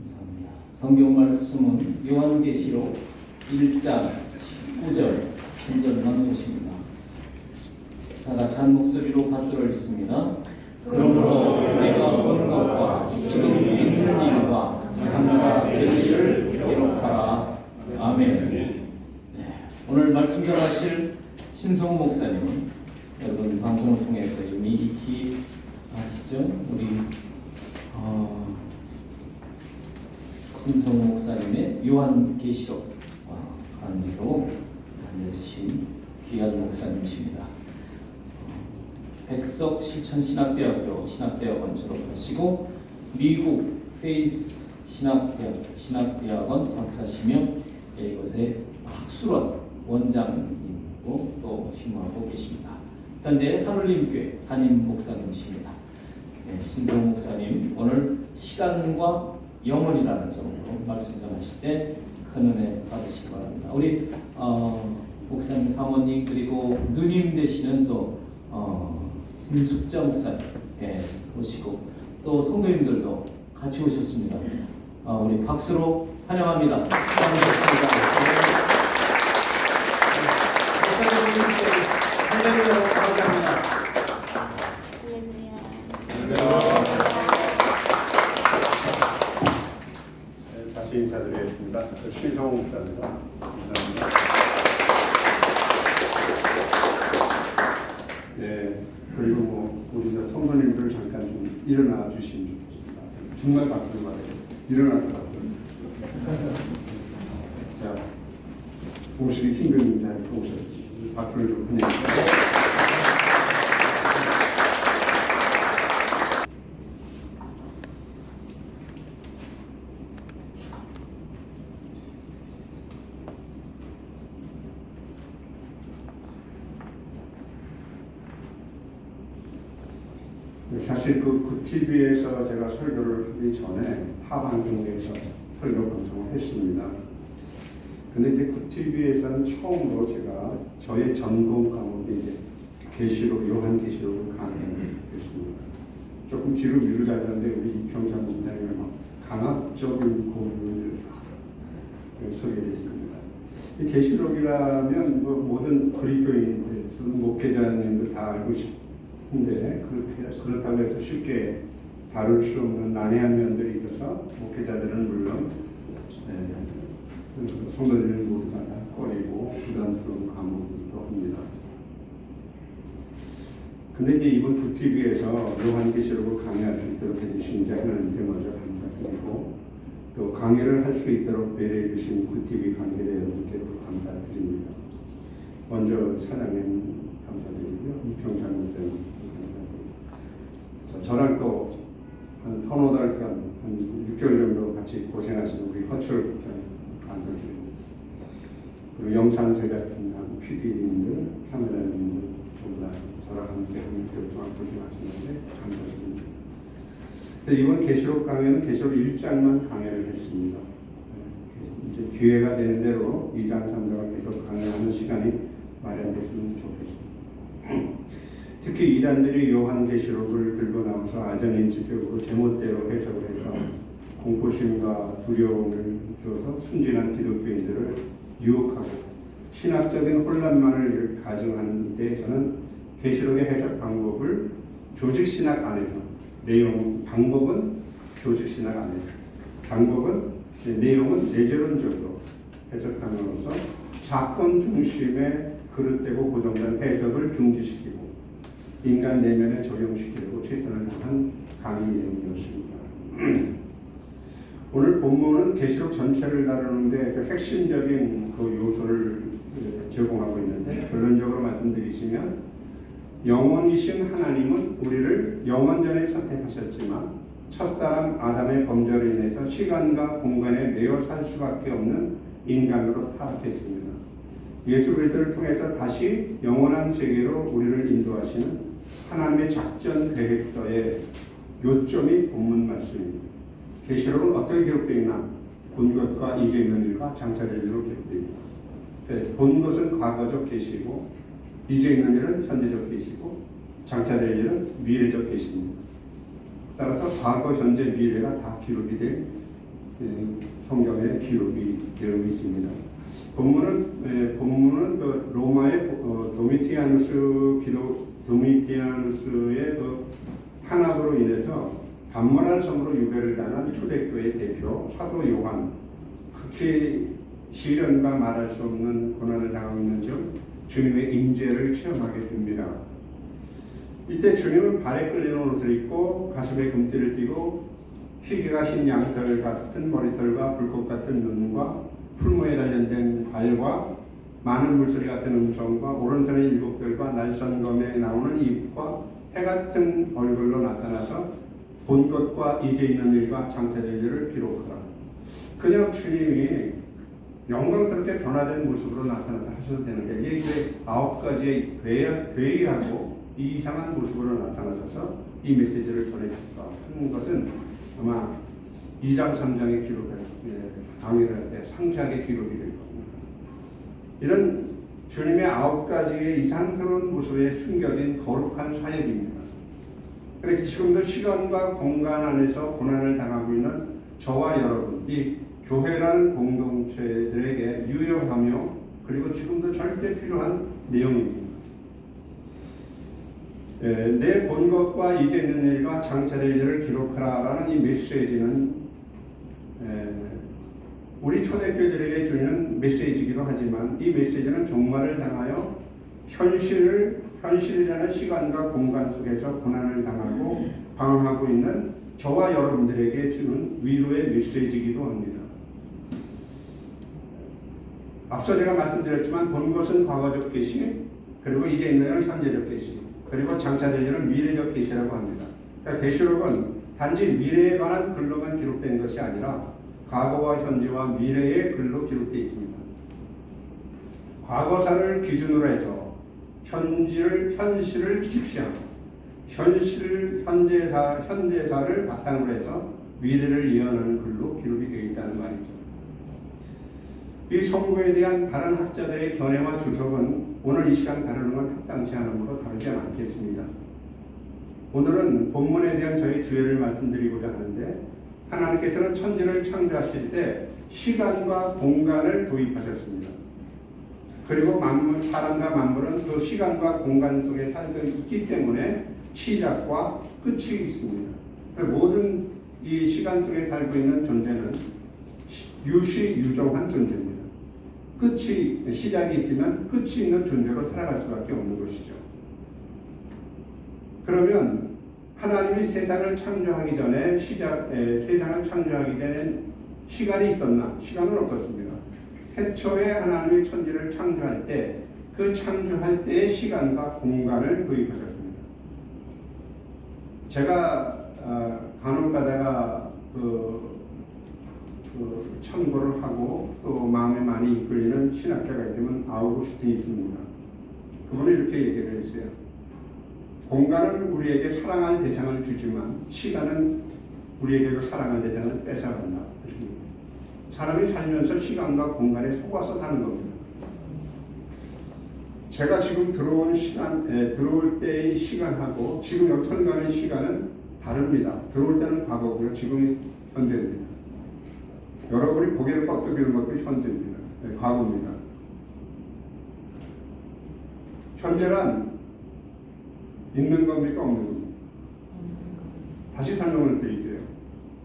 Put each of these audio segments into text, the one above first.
감사합니다. 성경 말씀은 요한계시록 1장 19절 한 절만 보십니다. 다 같이 한 목소리로 받들어 읽습니다. 그러므로 내가 본 것과 지금 있는 일과 장차 될 일을 기록하라. 아멘. 네. 오늘 말씀 전하실 신성우 목사님은 여러분 방송을 통해서 이미 익히 아시죠? 우리 신성우 목사님의 요한계시록 강의로 알려주신 귀한 목사님이십니다. 백석 실천신학대학교 신학대학원 졸업하시고 미국 페이스 신학대학원 박사시며 이곳의 학술원 원장님이고 또 신무하고 계십니다. 현재 하늘림교회 담임 목사님이십니다. 네, 신성우 목사님 오늘 시간과 영혼이라는 점으로 말씀 전하실 때 큰 은혜 받으시기 바랍니다. 우리 목사님 사모님 그리고 누님 되시는 또 신숙자 목사님 오시고 또 성도님들도 같이 오셨습니다. 우리 박수로 환영합니다. 반갑습니다. 목사님께 할렐루야로 감사합니다. 다시 인사드리겠습니다. 신성우 목사입니다. 감사합니다. 네, 그리고 우리 성도님들 잠깐 좀 일어나 주시면 좋겠습니다. 정말 박수를 받아요. 일어나서 자, 오시기 힘든 자리에 오셨지. 박수를 좀 보내주세요. 사실 그 TV에서 제가 설교를 하기 전에 타 방송에서 설교 방송을 했습니다. 근데 이제 그 TV에서는 처음으로 제가 저의 전공 과목이 이제 계시록 요한계시록을 강의했습니다. 조금 뒤로 미루자는데 우리 이평장 목사님의 강압적인 고문을 소개했습니다. 이 계시록이라면 모든 그리스도인들, 목회자님들 다 알고 싶은데 그렇다고 해서 쉽게 다룰 수 없는 난해한 면들이 있어서 목회자들은 물론 성도들은 모두가 다 꺼리고 부담스러운 과목이기도 합니다. 근데 이제 이번 굿TV에서 요한계시록을 강의할 수 있도록 해주신 자 하나님께 먼저 감사드리고 또 강의를 할 수 있도록 배려해 주신 굿TV 관계자 여러분께 또 감사드립니다. 먼저 사장님 감사드리고요. 이평장 목사님 감사드리고 저랑 또 한 서너 달간 한 6개월 정도 같이 고생하신 우리 허철 국장님 감사드립니다. 그리고 영상 제작팀하고 PD님들, 카메라님들 전부 다 저랑 함께 그동안 고생하셨는데 감사드립니다. 이번 계시록 강의는 계시록 1장만 강의를 했습니다. 이제 기회가 되는 대로 2장, 3장을 계속 강의하는 시간이 마련됐으면 좋겠습니다. 특히 이단들이 요한계시록을 들고 나와서 아전인식적으로 제멋대로 해석을 해서 공포심과 두려움을 주어서 순진한 기독교인들을 유혹하고 신학적인 혼란만을 가정하는 데 저는 계시록의 해석 방법을 조직신학 안에서 방법은 조직신학 안에서 방법은 내용은 내재론적으로 해석함으로써 사건 중심의 그릇되고 고정된 해석을 중지시키고 인간 내면에 적용시키려고 최선을 다한 강의 내용이었습니다. 오늘 본문은 계시록 전체를 다루는데 그 핵심적인 그 요소를 제공하고 있는데 결론적으로 말씀드리시면 영원이신 하나님은 우리를 영원전에 선택하셨지만 첫사람 아담의 범죄로 인해서 시간과 공간에 매여 살 수밖에 없는 인간으로 타락했습니다. 예수 그리스도를 통해서 다시 영원한 세계로 우리를 인도하시는 하나님의 작전 계획서의 요점이 본문 말씀입니다. 계시록은 어떻게 기록되어 있나? 본 것과 이제 있는 일과 장차될 일로 기록되어 있다. 본 것은 과거적 계시고 이제 있는 일은 현재적 계시고 장차될 일은 미래적 계시입니다. 따라서 과거, 현재, 미래가 다 기록이 된 성경에 기록이 되어 있습니다. 본문은 그 로마의 도미티아누스의 그 탄압으로 인해서 반모란 섬으로 유배를 가는 초대교회 대표 사도 요한, 극히 시련과 말할 수 없는 고난을 당하고 있는 중 주님의 임재를 체험하게 됩니다. 이때 주님은 발에 끌리는 옷을 입고 가슴에 금띠를 띠고 희귀가 흰 양털 같은 머리털과 불꽃 같은 눈과 풀무에 단련된 발과 많은 물소리 같은 음성과 오른손의 일곱 별과 날선검에 나오는 입과 해 같은 얼굴로 나타나서 본 것과 이제 있는 일과 장차될 일을 기록하라. 그냥 주님이 영광스럽게 변화된 모습으로 나타나서 하셔도 되는 게 이게 9가지의 괴이하고 이상한 모습으로 나타나셔서 이 메시지를 전해주셨다 하는 것은 아마 2장 3장의 기록을 강의를 할 때 상세하게 기록이 될 겁니다. 이런 주님의 9가지의 이상스러운 모습에 숨겨진 거룩한 사역입니다. 그래서 지금도 시간과 공간 안에서 고난을 당하고 있는 저와 여러분, 이 교회라는 공동체들에게 유효하며 그리고 지금도 절대 필요한 내용입니다. 내 본 것과 이제 있는 일과 장차될 일을 기록하라라는 이 메시지는 우리 초대교회들에게 주는 메시지이기도 하지만 이 메시지는 종말을 향하여 현실이라는 시간과 공간 속에서 고난을 당하고 방황하고 있는 저와 여러분들에게 주는 위로의 메시지이기도 합니다. 앞서 제가 말씀드렸지만 본 것은 과거적 계시, 그리고 이제 있는 일은 현재적 계시, 그리고 장차될 일은 미래적 계시라고 합니다. 그러니까 계시록은 단지 미래에 관한 글로만 기록된 것이 아니라 과거와 현재와 미래의 글로 기록되어 있습니다. 과거사를 기준으로 해서 현실을 직시하고 현재사를 바탕으로 해서 미래를 예언하는 글로 기록이 되어 있다는 말이죠. 이 성경에 대한 다른 학자들의 견해와 주석은 오늘 이 시간 다루는 건 합당치 않으므로 다루지 않겠습니다. 오늘은 본문에 대한 저희 주제를 말씀드리고자 하는데 하나님께서는 천지를 창조하실 때 시간과 공간을 도입하셨습니다. 그리고 사람과 만물은 그 시간과 공간 속에 살고 있기 때문에 시작과 끝이 있습니다. 모든 이 시간 속에 살고 있는 존재는 유시유종한 존재입니다. 시작이 있으면 끝이 있는 존재로 살아갈 수밖에 없는 것이죠. 그러면 하나님이 세상을 창조하기 전에 세상을 창조하기 전에 시간이 있었나? 시간은 없었습니다. 태초에 하나님이 천지를 창조할 때 그 창조할 때의 시간과 공간을 도입하셨습니다. 제가 간혹 가다가 참고를 하고 또 마음에 많이 이끌리는 신학자가 있다면 아우구스틴이 있습니다. 그분이 이렇게 얘기를 했어요. 공간은 우리에게 사랑할 대상을 주지만 시간은 우리에게 그 사랑할 대상을 뺏어간다. 사람이 살면서 시간과 공간에 속아서 사는 겁니다. 제가 지금 들어올 때의 시간하고 지금 여기 설교하는 시간은 다릅니다. 들어올 때는 과거고요. 지금이 현재입니다. 여러분이 고개를 뻗드리는 것도 현재입니다. 과거입니다. 현재란 있는 겁니까? 없는 겁니까? 다시 설명을 드릴게요.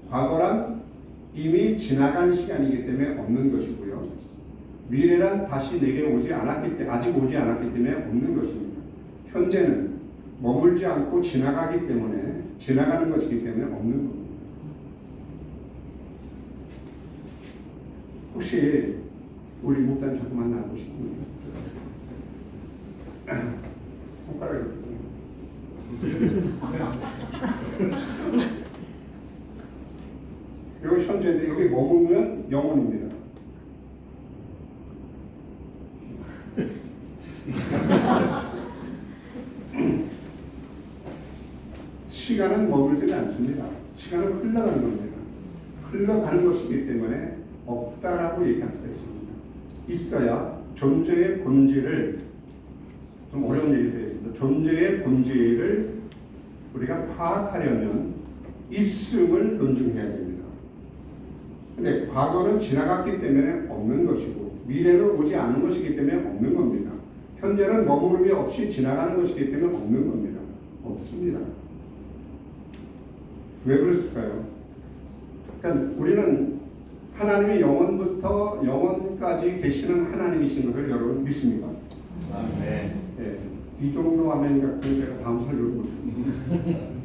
과거란 이미 지나간 시간이기 때문에 없는 것이고요. 미래란 다시 내게 아직 오지 않았기 때문에 없는 것입니다. 현재는 머물지 않고 지나가기 때문에 지나가는 것이기 때문에 없는 겁니다. 혹시 우리 목사님 조금만 나누고 싶습니다. 손가락을 여기 현재인데 여기 머물면 영혼입니다. 시간은 머물지 않습니다. 시간은 흘러가는 겁니다. 흘러가는 것이기 때문에 없다라고 얘기할 수가 있습니다. 있어야 존재의 본질을, 좀 어려운 얘기 되겠습니다. 존재의 본질을 우리가 파악하려면 있음을 논증해야 됩니다. 근데 과거는 지나갔기 때문에 없는 것이고 미래는 오지 않은 것이기 때문에 없는 겁니다. 현재는 머무름이 없이 지나가는 것이기 때문에 없는 겁니다. 없습니다. 왜 그랬을까요? 그러니까 우리는 하나님이 영원부터 영원까지 계시는 하나님이신 것을 여러분 믿습니까? 아멘. 네. 이 정도 하면 같은 제가 다음 설교를 못합니다.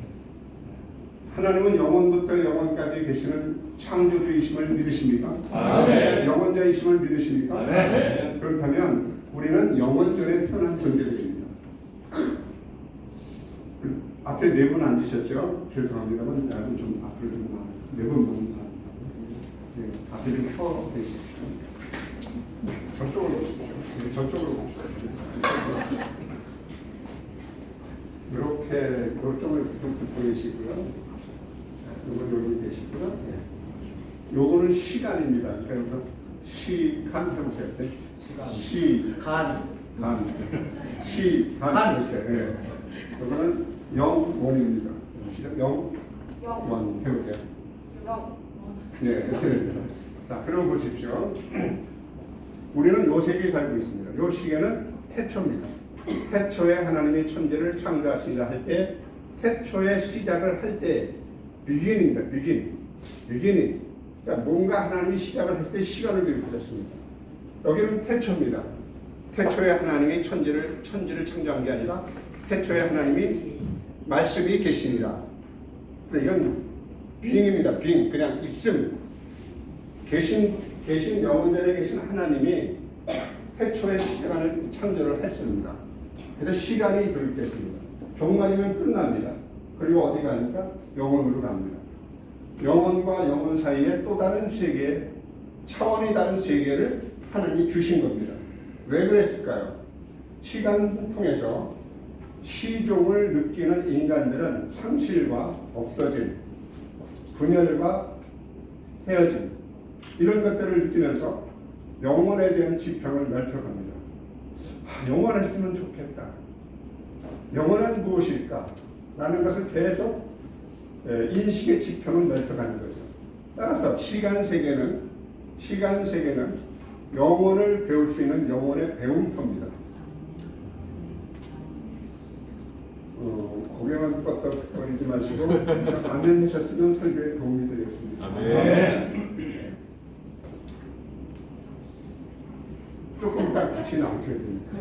하나님은 영원부터 영원까지 계시는 창조주이심을 믿으십니까? 아멘. 영원자이심을 믿으십니까? 아멘. 그렇다면 우리는 영원전에 태어난 존재들입니다. 앞에 네 분 앉으셨죠? 죄송합니다만 좀 앞으로 좀 나와요. 네 분만 앞에 좀 서 계십시오. 저쪽으로 오십시오. 네, 저쪽으로 오십시오. 이렇게 이쪽을 좀 듣고 계시고요. 요건 여기 계시고요. 요거는 시간입니다. 그래서 시간 해보세요. 시간 이렇게. 네. 요거는 영원입니다. 영원 해보세요. 네. 자, 그럼 보십시오. 우리는 요 세계에 살고 있습니다. 요 시계는 태초입니다. 태초에 하나님이 천지를 창조하시라 할 때, 태초의 시작을 할 때, 비기닝입니다. 비기닝. 그러니까 뭔가 하나님이 시작을 했을 때 시간을 기록하셨습니다. 여기는 태초입니다. 태초에 하나님이 천지를 창조한 게 아니라 태초에 하나님이 말씀이 계시니라. 이건 빙입니다. 빙. 그냥 있음. 계신 영원전에 계신 하나님이 태초에 시간을 창조를 했습니다. 그래서 시간이 그렇게 됐습니다. 종말이면 끝납니다. 그리고 어디 가니까? 영원으로 갑니다. 영원과 영원 사이에 또 다른 세계, 차원이 다른 세계를 하나님이 주신 겁니다. 왜 그랬을까요? 시간을 통해서 시종을 느끼는 인간들은 상실과 없어짐, 분열과 헤어짐, 이런 것들을 느끼면서 영혼에 대한 지평을 넓혀갑니다. 영원했으면 좋겠다. 영원은 무엇일까? 라는 것을 계속 인식의 지평을 넓혀가는 거죠. 따라서 시간 세계는 영혼을 배울 수 있는 영혼의 배움터입니다. 고개만 끄덕거리지 마시고 안면하셨으면 설교에 도움이 되겠습니다. 아멘. 조금 이따 다시 나오셔야 됩니다.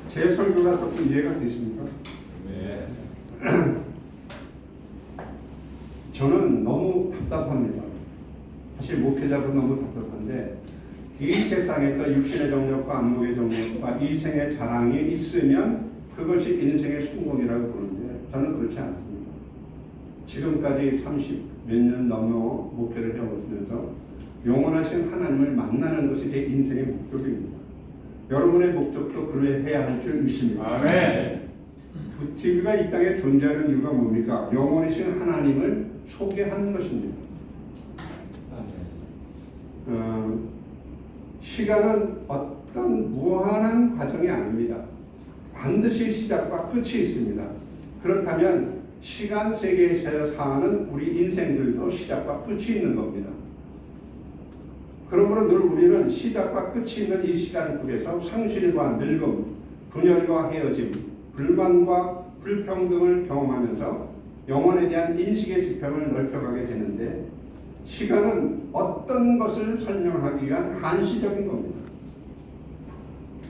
제 설교가 조금 이해가 되십니까? 네. 저는 너무 답답합니다. 사실 목회자도 너무 답답한데 이 세상에서 육신의 정력과 안목의 정력과 이생의 자랑이 있으면 그것이 인생의 성공이라고 보는데 저는 그렇지 않습니다. 지금까지 30 몇 년 넘어 목회를 해오면서 영원하신 하나님을 만나는 것이 제 인생의 목적입니다. 여러분의 목적도 그래야 할 줄 믿습니다. 아멘. TV가 이 땅에 존재하는 이유가 뭡니까? 영원하신 하나님을 소개하는 것입니다. 시간은 어떤 무한한 과정이 아닙니다. 반드시 시작과 끝이 있습니다. 그렇다면 시간 세계에서 사는 우리 인생들도 시작과 끝이 있는 겁니다. 그러므로 늘 우리는 시작과 끝이 있는 이 시간 속에서 상실과 늙음, 분열과 헤어짐, 불만과 불평등을 경험하면서 영혼에 대한 인식의 지평을 넓혀가게 되는데 시간은 어떤 것을 설명하기 위한 한시적인 겁니다.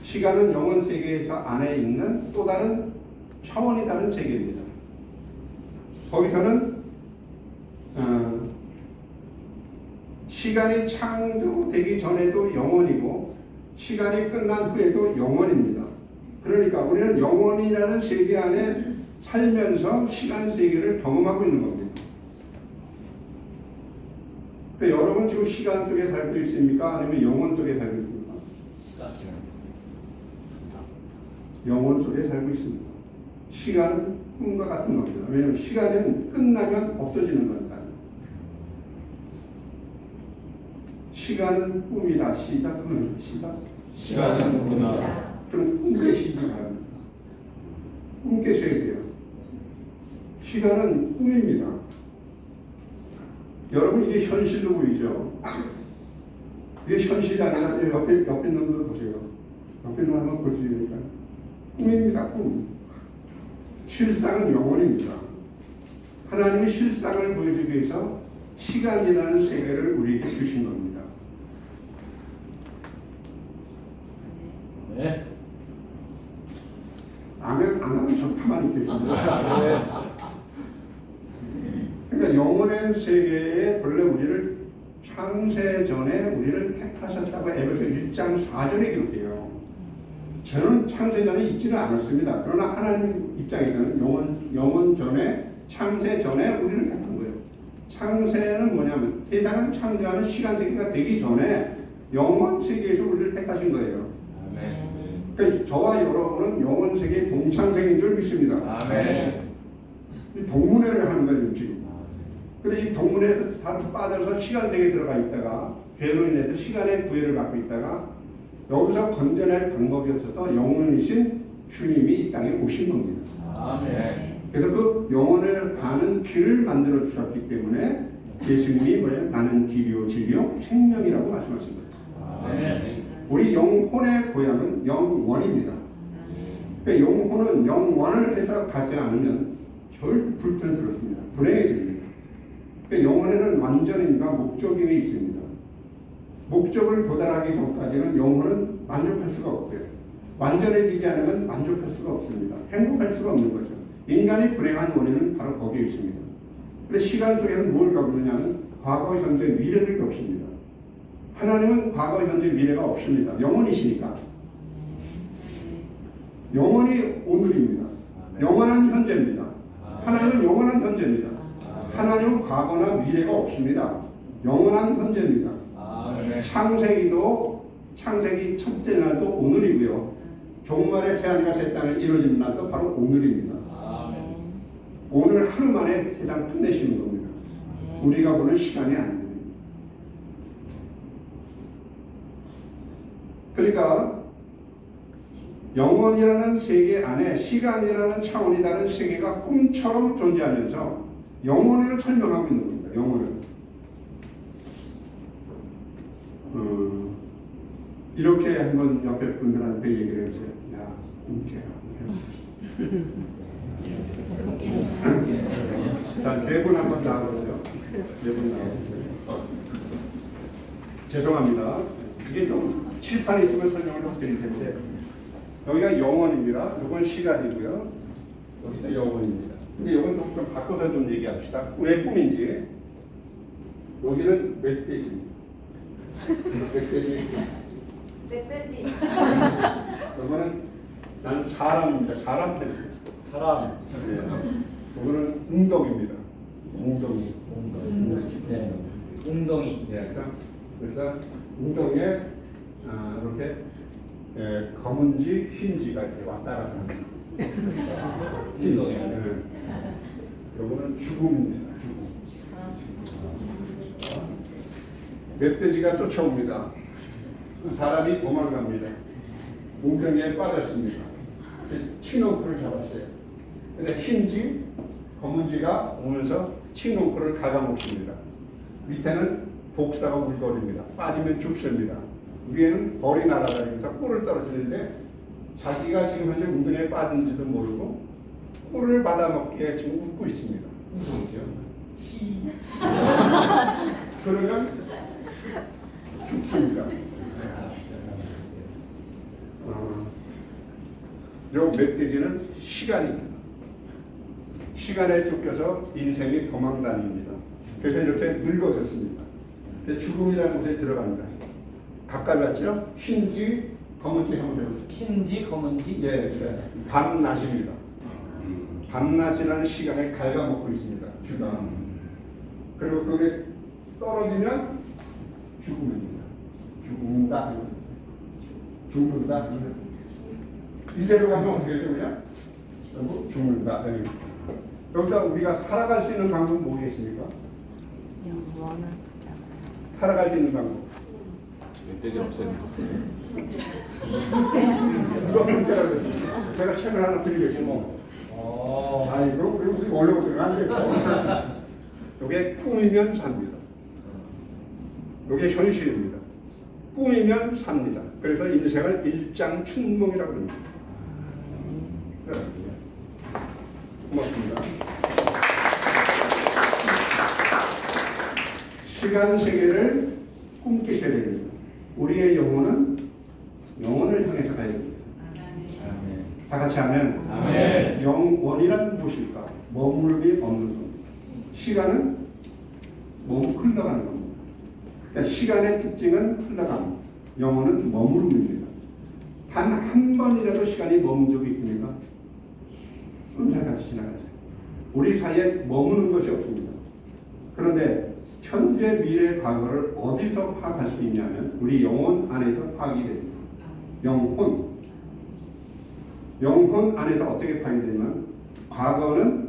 시간은 영혼 세계에서 안에 있는 또 다른 차원이 다른 세계입니다. 거기서는 시간이 창조되기 전에도 영원이고 시간이 끝난 후에도 영원입니다. 그러니까 우리는 영원이라는 세계 안에 살면서 시간 세계를 경험하고 있는 겁니다. 여러분 지금 시간 속에 살고 있습니까? 아니면 영혼 속에 살고 있습니까? 영혼 속에 살고 있습니다. 시간은 꿈과 같은 겁니다. 왜냐하면 시간은 끝나면 없어지는 거니까. 시간은 꿈이다. 시작은 시작. 시간은 꿈이다. 그럼 꿈 깨시기 바랍니다. 꿈 깨셔야 돼요. 시간은 꿈입니다. 여러분 이게 현실로 보이죠? 이게 현실이 아니라 옆에 있는 놈들 보세요. 옆에 있는 놈 한번 보시니까 꿈입니다. 꿈. 실상은 영혼입니다. 하나님이 실상을 보여주기 위해서 시간이라는 세계를 우리에게 주신 겁니다. 네. 아멘 안 하면 전 가만히 있겠습니다. 네. 그러니까 영혼의 세계에 본래 우리를 창세 전에 우리를 택하셨다고 에베소 1장 4절에 기록해요. 저는 창세 전에 있지는 않았습니다. 그러나 하나님 입장에서는 영혼 전에 창세 전에 우리를 택한 거예요. 창세는 뭐냐면 세상을 창조하는 시간 세계가 되기 전에 영혼 세계에서 우리를 택하신 거예요. 아멘. 그러니까 저와 여러분은 영혼 세계 동창생인 줄 믿습니다. 아멘. 이 동문회를 하는 거예요 지금. 근데 이 동문회에서 다 빠져서 시간 세계에 들어가 있다가 죄로 인해서 시간의 구애를 받고 있다가 여기서 건져낼 방법이 없어서 영혼이신 주님이 이 땅에 오신 겁니다. 아멘. 그래서 그 영혼을 가는 길을 만들어 주셨기 때문에 예수님이 뭐냐 나는 길이요 진리요 생명이라고 말씀하신 거예요. 아멘. 우리 영혼의 고향은 영원입니다. 그러니까 영혼은 영원을 해서 가지 않으면 절대 불편스럽습니다. 불행해집니다. 그러니까 영혼에는 완전인과 목적이 있습니다. 목적을 도달하기 전까지는 영혼은 만족할 수가 없대요. 완전해지지 않으면 만족할 수가 없습니다. 행복할 수가 없는 거죠. 인간이 불행한 원인은 바로 거기에 있습니다. 그런데 시간 속에는 뭘 겪느냐면 과거, 현재, 미래를 겪습니다. 하나님은 과거, 현재, 미래가 없습니다. 영원이시니까. 영원이 오늘입니다. 영원한 현재입니다. 하나님은 영원한 현재입니다. 하나님은 과거나 미래가 없습니다. 영원한 현재입니다. 창세기 첫째 날도 오늘이고요. 종말의 새하늘과 새 땅을 이루어지는 날도 바로 오늘입니다. 오늘 하루 만에 세상 끝내시는 겁니다. 우리가 보는 시간이 아닙니다. 그러니까 영원이라는 세계 안에 시간이라는 차원이 다른 세계가 꿈처럼 존재하면서 영혼을 설명하고 있는 겁니다. 영혼을. 이렇게 한번 옆에 분들한테 얘기를 해주세요. 야, 꿈깨라. 자, 네 분 한번 나와보세요. 네 분 나와보세요. 죄송합니다. 이게 좀 칠판이 있으면 설명을 좀 드릴 텐데 여기가 영혼입니다. 이건 시간이고요. 여기가 영혼입니다. 근데 이건 좀 바꿔서 좀 얘기합시다. 왜 꿈인지. 여기는 멧돼지입니다. 멧돼지. 멧돼지. 이거는 난 사람입니다. 사람 때문에. 사람. 네. 이거는 웅덩이입니다. 웅덩이. 네. 웅덩이. 네. 그래서 웅덩이에 이렇게 검은지, 흰지가 이렇게 왔다 갔다 합니다. 웅덩이. 이거는 죽음입니다. 죽음. 멧돼지가 쫓아옵니다. 사람이 도망갑니다. 웅덩이에 빠졌습니다. 칭농크를 잡았어요. 근데 흰지, 검은지가 오면서 칭농크를 갉아먹습니다. 밑에는 독사가 울거립니다. 빠지면 죽습니다. 위에는 벌이 날아다니면서 꿀을 떨어지는데 자기가 지금 현재 웅덩이에 빠진지도 모르고 꿀을 받아먹기에 지금 웃고 있습니다. 그러면 죽습니다. 요 멧돼지는 시간입니다. 시간에 쫓겨서 인생이 도망다닙니다. 그래서 이렇게 늙어졌습니다. 죽음이라는 곳에 들어갑니다. 가까이 왔죠? 흰지, 검은지 한번 해보세요. 흰지, 검은지. 예, 밤낮입니다. 밤낮이라는 시간에 갉아먹고 있습니다. 주가. 그리고 그게 떨어지면 죽음입니다. 죽는다. 죽는다. 이대로 가면 어떻게 되죠? 그냥? 죽는다. 여기서 우리가 살아갈 수 있는 방법은 뭐겠습니까? 살아갈 수 있는 방법. 멧돼지 없애는 거. 누가 그렇게라고 그랬어요? 제가 책을 하나 드리겠지 뭐. 아니 그럼 우리 원래 못쓰면 안 돼요. 이게 꿈이면 삽니다. 이게 현실입니다. 꿈이면 삽니다. 그래서 인생을 일장춘몽이라고 합니다. 고맙습니다. 시간 세계를 꿈꾸셔야 됩니다. 우리의 영혼을 향해서 가야 됩니다. 아멘. 다 같이 하면 아멘. 영원이란 무엇일까? 머무름이 없는 겁니다. 시간은 흘러가는 겁니다. 그러니까 시간의 특징은 흘러갑니다. 영혼은 머무름입니다. 단 한 번이라도 시간이 머문 적이 있습니까? 순살같이 지나가죠. 우리 사이에 머무는 것이 없습니다. 그런데 현재, 미래, 과거를 어디서 파악할 수 있냐면 우리 영혼 안에서 파악이 됩니다. 영혼 안에서 어떻게 파악이 되냐면 과거는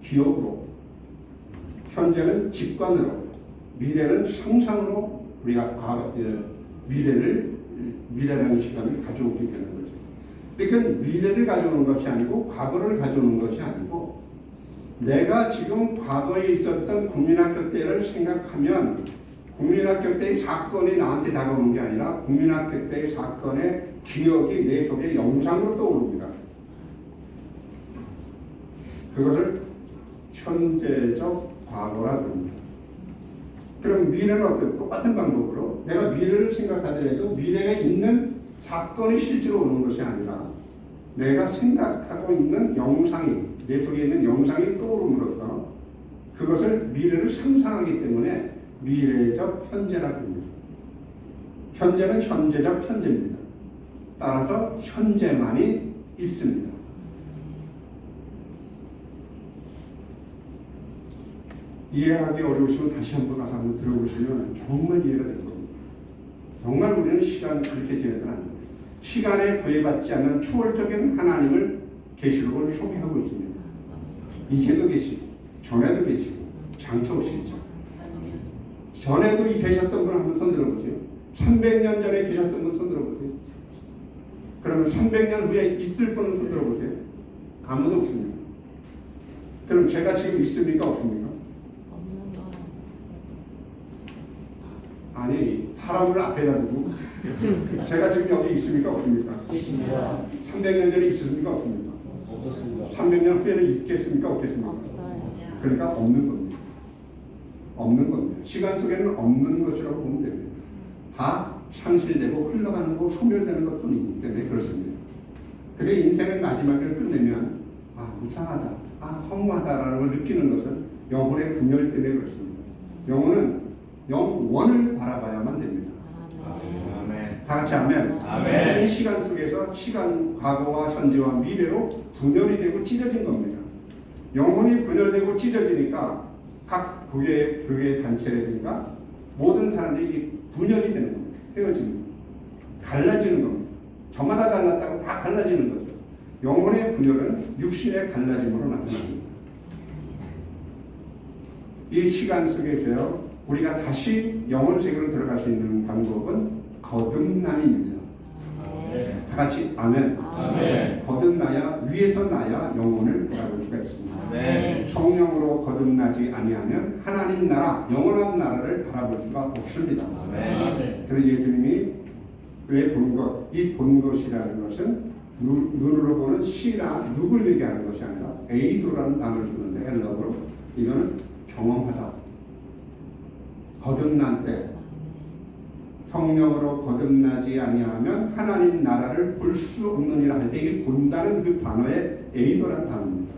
기억으로, 현재는 직관으로, 미래는 상상으로 우리가 미래라는 시간을 가져오게 되는 거죠. 그러니까 미래를 가져오는 것이 아니고 과거를 가져오는 것이 아니고 내가 지금 과거에 있었던 국민학교 때를 생각하면 국민학교 때의 사건이 나한테 다가오는 게 아니라 국민학교 때의 사건의 기억이 내 속에 영상으로 떠오릅니다. 그것을 현재적 과거라고 합니다. 그럼 미래는 어때요? 똑같은 방법으로 내가 미래를 생각하더라도 미래에 있는 사건이 실제로 오는 것이 아니라 내가 생각하고 있는 영상이, 내 속에 있는 영상이 떠오름으로써 그것을 미래를 상상하기 때문에 미래적 현재라고 합니다. 현재는 현재적 현재입니다. 따라서 현재만이 있습니다. 이해하기 어려우시면 다시 한번 가서 한번 들어보시면 정말 이해가 될 겁니다. 정말 우리는 시간 그렇게 지내서는 안 됩니다. 시간에 구애받지 않는 초월적인 하나님을 계시록을 소개하고 있습니다. 이제도 계시고 전에도 계시고 장차 오시죠. 전에도 계셨던 분 한번 손 들어보세요. 300년 전에 계셨던 분 손 들어보세요. 그러면 300년 후에 있을 분은 손 들어보세요. 아무도 없습니다. 그럼 제가 지금 있습니까? 없습니까? 아니, 사람을 앞에다 두고 제가 지금 여기 있습니까? 없습니까? 있습니다. 300년 전에 있습니까? 없습니까? 없었습니다. 300년 후에는 있겠습니까? 없겠습니까? 그러니까 없는 겁니다. 없는 겁니다. 시간 속에는 없는 것이라고 보면 됩니다. 다 상실되고 흘러가는 거, 소멸되는 것뿐이기 때문에 그렇습니다. 그래서 인생의 마지막을 끝내면 무상하다, 허무하다라는 걸 느끼는 것은 영혼의 분열 때문에 그렇습니다. 영혼은 영원을 바라봐야만 됩니다. 아멘. 다 같이 하면 아멘. 이 시간 속에서 과거와 현재와 미래로 분열이 되고 찢어진 겁니다. 영혼이 분열되고 찢어지니까 각 교회 단체라든가 모든 사람들이 분열이 되는 겁니다. 헤어집니다. 갈라지는 겁니다. 저마다 갈랐다고 다 갈라지는 거죠. 영혼의 분열은 육신의 갈라짐으로 나타납니다. 이 시간 속에서요, 우리가 다시 영혼 세계로 들어갈 수 있는 방법은 거듭남입니다. 다 같이 아멘. 아멘. 거듭나야, 위에서 나야 영혼을 바라볼 수가 있습니다. 아멘. 성령으로 거듭나지 아니하면 하나님 나라, 영원한 나라를 바라볼 수가 없습니다. 아멘. 그래서 예수님이 왜 본 것, 이 본 것이라는 것은 눈으로 보는 시나 누굴 얘기하는 것이 아니라 에이도라는 단어를 쓰는데 헬라어로 이거는 경험하다. 거듭난 때 성령으로 거듭나지 아니하면 하나님 나라를 볼 수 없느니라 할 때 이게 본다는 그 단어의 에이도라는 단어입니다.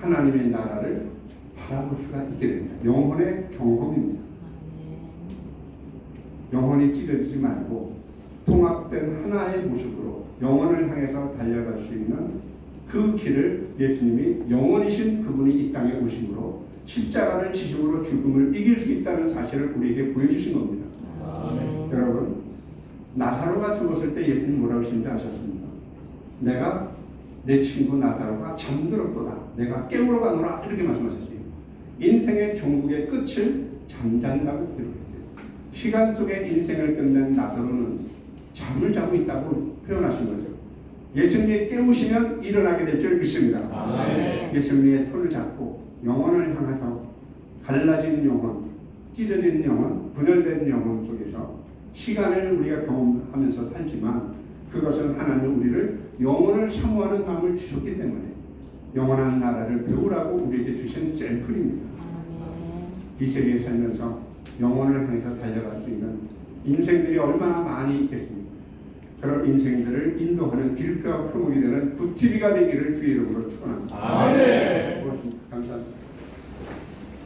하나님의 나라를 바라볼 수가 있게 됩니다. 영혼의 경험입니다. 영혼이 찢어지지 말고 통합된 하나의 모습으로 영혼을 향해서 달려갈 수 있는 그 길을 예수님이 영원이신 그분이 이 땅에 오심으로 십자가를 지심으로 죽음을 이길 수 있다는 사실을 우리에게 보여주신 겁니다. 아멘. 여러분, 나사로가 죽었을 때 예수님 뭐라고 하시는지 아셨습니까? 내가 내 친구 나사로가 잠들었도다. 내가 깨우러 가노라. 이렇게 말씀하셨어요. 인생의 종국의 끝을 잠잔다고 기록했어요. 시간 속에 인생을 끝낸 나사로는 잠을 자고 있다고 표현하신 거죠. 예수님이 깨우시면 일어나게 될 줄 믿습니다. 아멘. 예수님의 손을 잡고 영혼을 향해서 갈라진 영혼, 찢어진 영혼, 분열된 영혼 속에서 시간을 우리가 경험하면서 살지만 그것은 하나님 우리를 영혼을 사모하는 마음을 주셨기 때문에 영원한 나라를 배우라고 우리에게 주신 샘플입니다. 이 세계에 살면서 영혼을 향해서 달려갈 수 있는 인생들이 얼마나 많이 있겠습니까? 그런 인생들을 인도하는 길표와 표목이 되는 굿TV가 되기를 주의 이름으로 축원합니다. 아멘. 고맙습니다. 감사합니다.